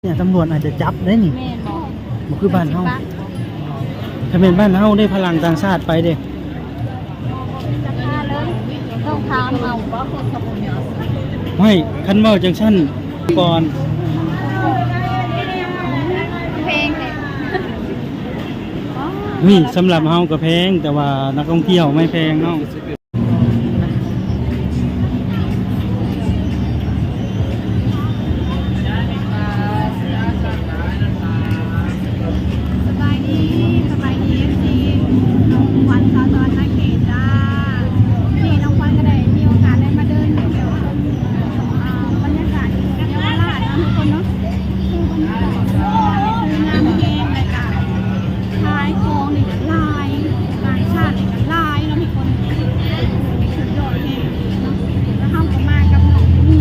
เนี่ยตำรวจอาจจะจับได้นี่แม่นบ่บ่คือบ้านเฮาถ้าเป็นบ้านเฮาได้พลังต่างชาติไปเด้จะพาเลยต้องถามเอาว่าคนสมุนเนี่ย ไม่คันเว้าจังซั่นก่อน เพลงเนี่ย นี่สำหรับเฮาก็แพงแต่ว่านักท่องเที่ยวไม่แพงเนาะสบายดีสิน้องควันสาวตอนนักเขตจ้านี่น้องควันก็ได้มีโอกาสได้มาเดินอยู่แถวบรรยากาศเยาวราชนะทุกคนเนาะคือบรรยากาศคืองานแกงรายการขายของนี่ลายต่างชาตินี่ลายเนาะทุกคนสุดยอดแน่เนาะแล้วเฮาก็มากับน้องนี่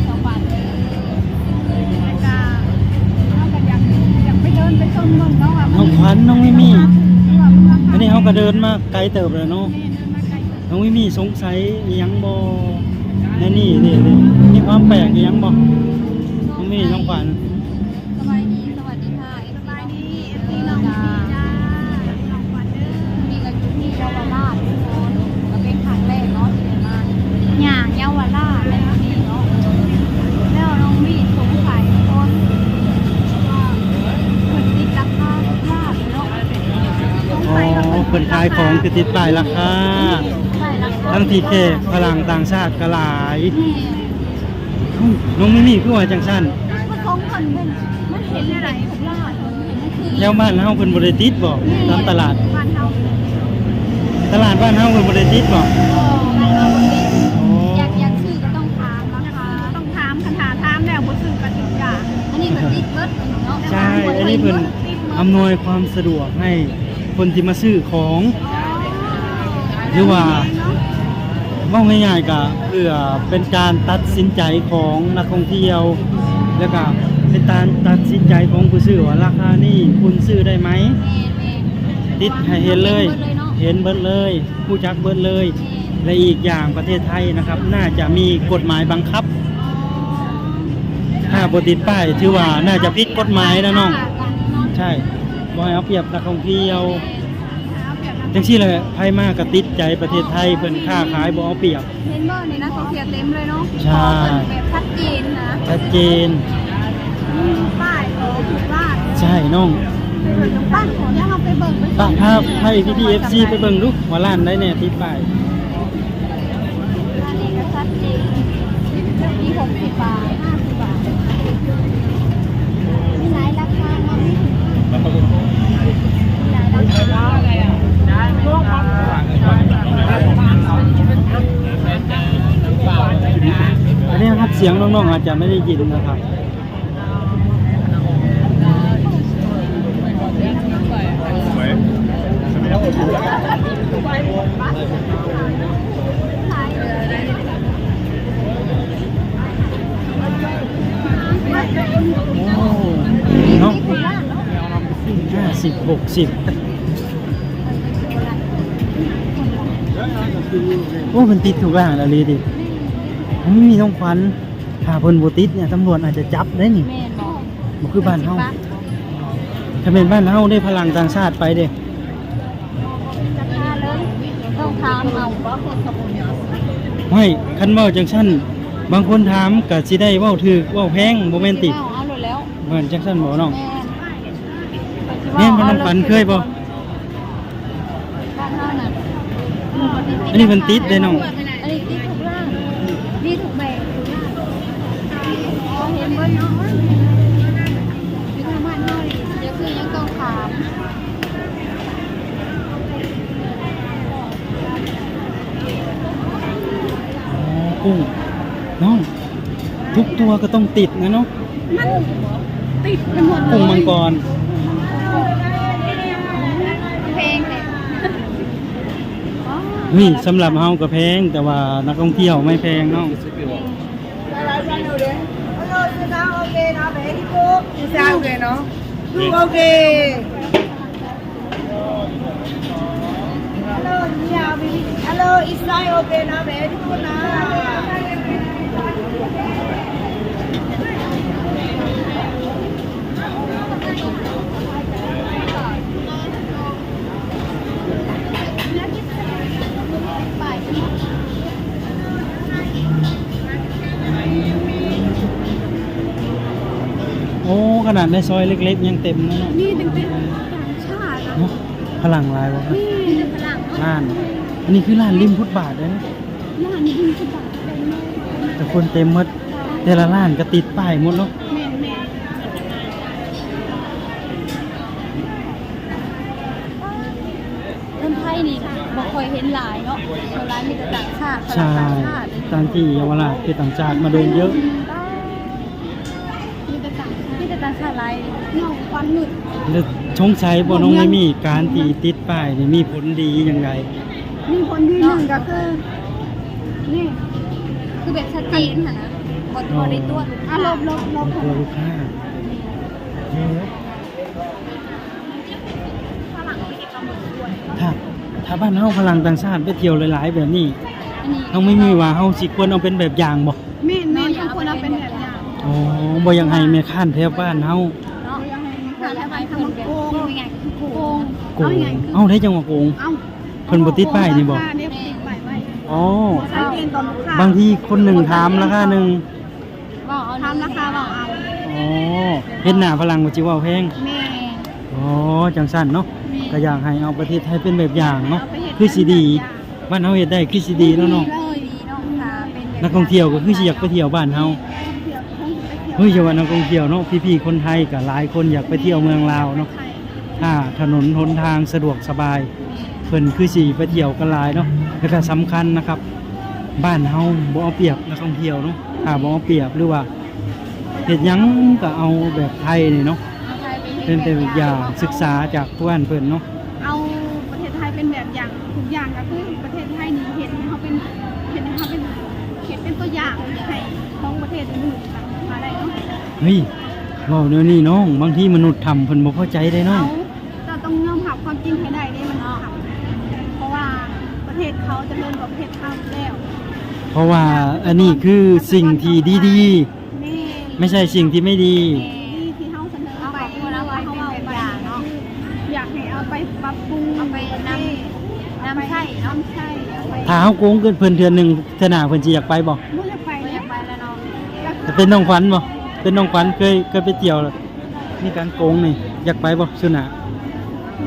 สองวันแล้วก็เฮาก็อยากไปเดินไปชมเมืองเนาะว่า น้องขวัญน้องมิมี่ ว่าเมือง อันนี้เฮาก็เดินมาไกลเติบแล้วเนาะ แม่เดินมาไกล น้องมิมี่สงสัยอิหยังบ่ในนี่มีความแปลกอิหยังบ่น้องมิมี่น้องขวัญ สบายดีสวัสดีค่ะสบายดีพี่น้องพี่จ้าน้องควันเด้อมีกันอยู่ที่เยาวราชทุกคนก็เป็นครั้งแรกเนาะที่ได้มาอย่างเยาวราชในวันนี้เนาะแล้วน้องมีสงสัยคนว่าเพิ่นติดราคาทุกอย่างเนาะสง อ๋ สัยว่า อเพิ่นขายของคือติดป้ายราคา ใช่ราคา ทั้งที่แขกพลังต่างชาติก็หลาย นี่ น้องมิมี่คือว่าจังซั่น มันของคนเป็นมันเห็นอะไรทุกราชมันคือ แถวบ้านเฮาเพิ่นบ่ได้ติดบ่ตามตลาด บ้านเฮา ตลาดบ้านเฮาเพิ่นบ่ได้ติดบ่ บ้านเฮาบ่มี อ๋อ อยากซื้อก็ต้องถามนะคะต้องถามคันถามแล้วบ่ซื้อก็ติดกะอันนี้ก็ติดเบิดเนาะ ใช่อันนี้เพิ่นอำนวยความสะดวกให้คนที่มาซื้อของหรือว่าว่าง่ายๆก็เพื่อเป็นการตัดสินใจของนักท่องเที่ยว แล้วก็เป็นการตัดสินใจของผู้ซื้อว่าราคานี้คุณซื้อได้ไหมติดให้เห็นเลย เห็นเบิดเลยผู้จักเบิดเลย และอีกอย่างประเทศไทยนะครับ น่าจะมีกฎหมายบังคับ ถ้าบ่ติดป้ายถือว่าน่าจะผิดกฎหมายนะน้อง ใช่บ่ให้เอาเปรียบนักท่องเที่ยวจังซี่แหละไผมาก็ติดใจประเทศไทยเพิ่นค้าขายบ่เอาเปรียบ เห็นบ่นี่นะเขาเขียนเต็มเลยเนาะ ใช่ แบบชัดเจนนะ ชัดเจน ป้ายของบ้าน ใช่น้อง บ้านของเนี่ยเราไปเบิกไป ป้าพาให้พี่ๆ FC ไปเบิ่งดูว่าร้านใดแน่ติดป้าย อันนี้ก็ชัดเจนมี60 บาท50 บาทมีหลายราคาเนาะมีหลายราคาอะไรอ่ะอันนี้ครับเสียงน้องๆอาจจะไม่ได้ยินนะครับโอ้เนาะ50 60โอ้มันติดถูกร้านแล้วเลยดิมันไม่มีน้องควันถ้าเพิ่นบ่ติดเนี่ยตำรวจอาจจะจับได้นี่ แม่นบ่ บ่คือบ้านเฮาถ้าเป็นบ้านเฮาได้พลังต่างชาติไปเด้ จะพาเลยต้องถามเอาว่าคนสมุนเนี่ย ไม่คันเว้าจังซั่นบางคนถามก็สิได้เว้าถูกเว้าแพงบ่แม่นติ เอาเลยแล้ว เหมือนจังซั่นบ่น้อง แม่ แม่นบ่น้องขวัญเคยบ่ บ้านเฮาน่ะ อันนี้เพิ่นติดเด้น้อง อันนี้ติดทุกร่างนี่ทุกแบบทุกร่างเห็นบ่เนาะอยู่ทางบ้านเฮานี่เดี๋ยวคือยังต้องถาม อ๋อกุ้งน้องทุกตัวก็ต้องติดนะเนาะ มันติดไปหมดเลย กุ้งมังกร เพลงเลย นี่สำหรับเฮาก็แพงแต่ว่านักท่องเที่ยวไม่แพงน้อง Hello, okay, now very good. Is that okay, no? Okay. Hello, yeah, hello, is that okay, now very good, now. อ้ขนาดในซอยเล็กๆยังเต็มเลยเนาะ นี่เป็นต่างชาติอะ เนาะพลังลายวะ นี่ฝรั่ง ร้าน อันนี้คือร้านริมฟุตบาทเลยนะ ร้านนี้คือต่างชาติเลย แต่คนเต็มหมดแต่ละร้านก็ติดป้ายหมดเนาะ แม่แม่คนไทยนี่บ่ค่อยเห็นหลายเนาะส่วนหลายมีแต่ต่างชาติ ใช่ ต่างชาติ ตามที่เยาวราชคือต่างชาติมาเดินเยอะ มีแต่ต่างชาติหลายน้องควันหนุด แล้วชงชัยบ่น้องไม่มีการที่ติดป้ายนี่มีผลดียังไง มีคนที่หนึ่งก็คือนี่คือแบบชัดเจนค่ะนะบอได้ตัวลบ ตัวลูกค้า ฝรั่งไปเก็บปลาหมึกด้วย ถ้าบ้านเฮาพลังต่างชาติไปเที่ยวหลายๆแบบนี้ อันนี้ เฮาไม่มีว่าเฮาสิควรเอาเป็นแบบอย่างบ่ แม่ทุกคนเอาเป็นแบบอย่าง อ๋อบ่อยังให้แม่ค้านแถวบ้านเฮา เนาะยังไงค่ะแล้วไปทำโกงยังไงคือโกง โกงเอ้าได้จังหวะโกง เอ้า เพิ่นบ่ติดป้ายนี่บ่ เรียบติดป้ายไว้ อ๋อ ชัดเจนต่อลูกค้า บางทีคนหนึ่งถามราคาหนึ่ง ทำราคาบอกเอา อ๋อเฮ็ดหน้าพลังบ่จิเว้าแพง แม่ อ๋อจังซั่นเนาะก็อยากให้เอาประเทศไทยเป็นแบบอย่างเนาะ เอาไปเฮ็ด คือสิดีบ้านเฮาเฮ็ดได้คือสิดีเนาะเนาะ เลยดีเนาะค่ะเป็นแบบ นักท่องเที่ยวก็คือสิอยากไปเที่ยวบ้านเฮา เที่ยวคงจะไปเที่ยว เฮ้ยอย่าว่านักท่องเที่ยวเนาะพี่ๆคนไทยก็หลายคนอยากไปเที่ยวเมืองลาวเนาะ ไทย ถ้าถนนหนทางสะดวกสบายเพิ่นคือสิไปเที่ยวกันหลายเนาะแล้วก็สำคัญนะครับ บ้านเฮาบ่เอาเปรียบนักท่องเที่ยวเนาะถ้าบ่เอาเปรียบหรือว่าเฮ็ดหยังก็เอาแบบไทยนี่เนาะ เอาไทย เป็นแบบอย่างศึกษาจากเพื่อนเพิ่นเนาะ เอาประเทศไทยเป็นแบบอย่างทุกอย่างก็คือประเทศไทยนี่เห็นให้เขาเป็นตัวอย่างให้ของประเทศอื่นๆแบบมาได้เนาะ เฮ้ยเว้าเดี๋ยวนี้น้องบางทีมนุษย์ทำเพิ่นบ่เข้าใจได้น้อง เราต้องยอมรับความจริงให้ได้นี่มันทำเพราะว่าประเทศเขาเจะเริ่มกว่าประเทศเราแล้ว เพราะว่าอันนี้คือสิ่งที่ดี นี่ ๆ ไม่ใช่สิ่งที่ไม่ดี ที่เขาเสนอไปแล้วว่าเขาเอาไปเนาะอยากให้เอาไปปรับปรุงเอาไปนำใช่เอาไป ถ้าเฮาโกงเกินเพิ่นเทื่อหนึงเทื่อหน้าเพิ่นสิอยากไปบ่ ไม่อยากไปแล้วเนาะ จะเป็นน้องขวัญบ่เป็นน้องขวัญเคยไปเที่ยวแล้วมีการโกงนี่อยากไปบ่ซุน่ะ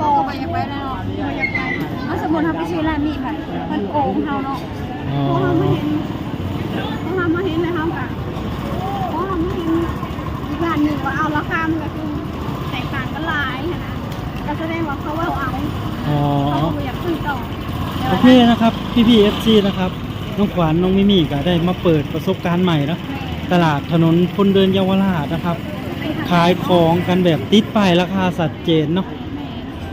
บอกไปอยากไปแล้วเนาะอยากไปเอาสมมุติเฮาไปซื้อร้านนี้ค่ะมันโกงเฮาเนาะ อ๋อ พอเฮามาเห็นเลยเฮากะพอเฮามาเห็นอีกร้านหนึงว่าเอาราคามันก็คือแตกต่างกันหลายค่ะนะก็แสดงว่าเขาเอา อ๋อ เขาบ่อยากซื้อต่อ โอเคนะครับพี่ๆ FC นะครับน้องขวัญน้องมิมี่ก็ได้มาเปิดประสบการณ์ใหม่เนาะตลาดถนนคนเดินเยาวราชนะครับ ขายของกันแบบติดป้ายราคาชัดเจนเนาะ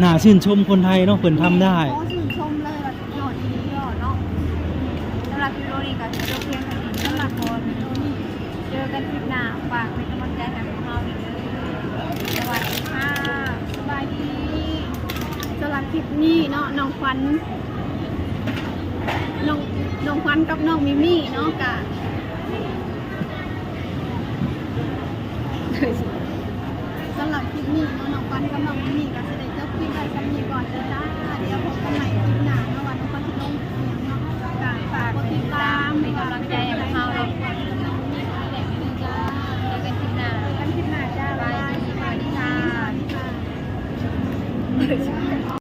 น่าชื่นชมคนไทยเนาะเพิ่นทำได้ ขอชื่นชมเลยว่าสุดยอดดียอดเนาะสำหรับวิดีโอนี้ก็จบเพียงเท่านี้สำหรับคนเจอกันคลิปหน้าฝากเป็นกำลังใจให้พวกเราอีกเลยสวัสดีค่ะสบายดีสำหรับคลิปนี้เนาะน้องขวัญน้องขวัญกับน้องมิมี่เนาะกะสำหรับคลิปนี้เนาะน้องขวัญกับน้องมิมี่ก็จะได้จบคลิปไปกันนี้ก่อนเลยจ้าเดี๋ยวพบกันใหม่คลิปหน้าเนาะวันน้องขวัญจะลงเนาะกะฝากกดติดตามเป็นกำลังใจให้พวกเราเนาะน้องมิมี่ก็ได้ไปเลยจ้าเจอกันคลิปหน้าจ้าบายสวัสดีค่ะ